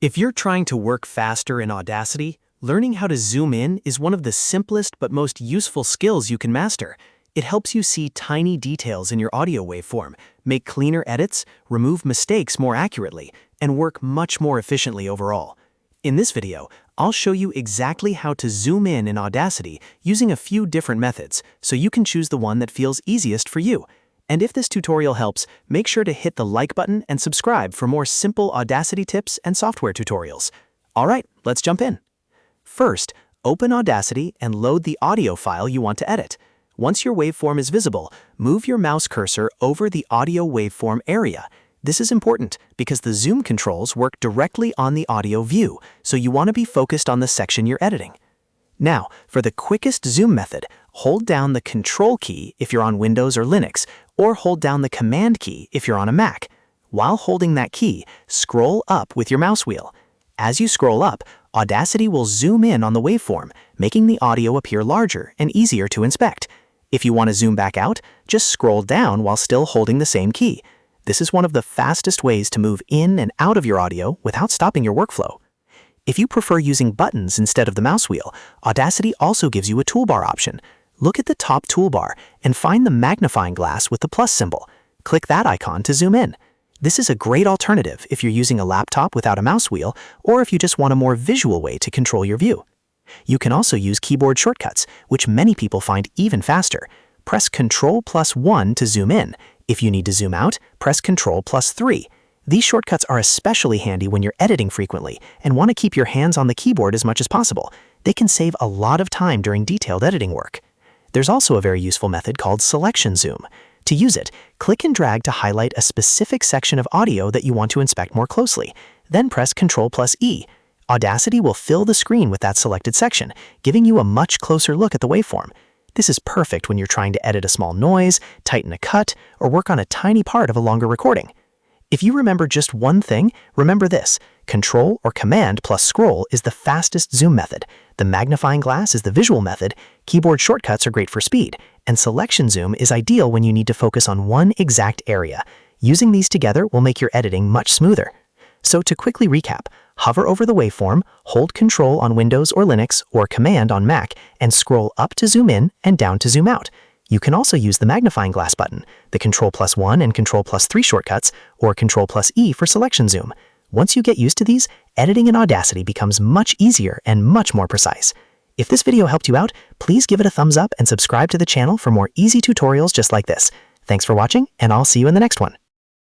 If you're trying to work faster in Audacity, learning how to zoom in is one of the simplest but most useful skills you can master. It helps you see tiny details in your audio waveform, make cleaner edits, remove mistakes more accurately, and work much more efficiently overall. In this video, I'll show you exactly how to zoom in Audacity using a few different methods, so you can choose the one that feels easiest for you. And if this tutorial helps, make sure to hit the like button and subscribe for more simple Audacity tips and software tutorials. All right, let's jump in. First, open Audacity and load the audio file you want to edit. Once your waveform is visible, move your mouse cursor over the audio waveform area. This is important because the zoom controls work directly on the audio view, so you want to be focused on the section you're editing. Now, for the quickest zoom method, hold down the Ctrl key if you're on Windows or Linux, or hold down the Command key if you're on a Mac. While holding that key, scroll up with your mouse wheel. As you scroll up, Audacity will zoom in on the waveform, making the audio appear larger and easier to inspect. If you want to zoom back out, just scroll down while still holding the same key. This is one of the fastest ways to move in and out of your audio without stopping your workflow. If you prefer using buttons instead of the mouse wheel, Audacity also gives you a toolbar option. Look at the top toolbar and find the magnifying glass with the plus symbol. Click that icon to zoom in. This is a great alternative if you're using a laptop without a mouse wheel, or if you just want a more visual way to control your view. You can also use keyboard shortcuts, which many people find even faster. Press Ctrl+1 to zoom in. If you need to zoom out, press Ctrl+3. These shortcuts are especially handy when you're editing frequently and want to keep your hands on the keyboard as much as possible. They can save a lot of time during detailed editing work. There's also a very useful method called selection zoom. To use it, click and drag to highlight a specific section of audio that you want to inspect more closely. Then press Ctrl+E. Audacity will fill the screen with that selected section, giving you a much closer look at the waveform. This is perfect when you're trying to edit a small noise, tighten a cut, or work on a tiny part of a longer recording. If you remember just one thing, remember this: Control or Command plus Scroll is the fastest zoom method, the magnifying glass is the visual method, keyboard shortcuts are great for speed, and selection zoom is ideal when you need to focus on one exact area. Using these together will make your editing much smoother. So to quickly recap, hover over the waveform, hold Control on Windows or Linux, or Command on Mac, and scroll up to zoom in and down to zoom out. You can also use the magnifying glass button, the Ctrl+1 and Ctrl+3 shortcuts, or Ctrl+E for selection zoom. Once you get used to these, editing in Audacity becomes much easier and much more precise. If this video helped you out, please give it a thumbs up and subscribe to the channel for more easy tutorials just like this. Thanks for watching, and I'll see you in the next one.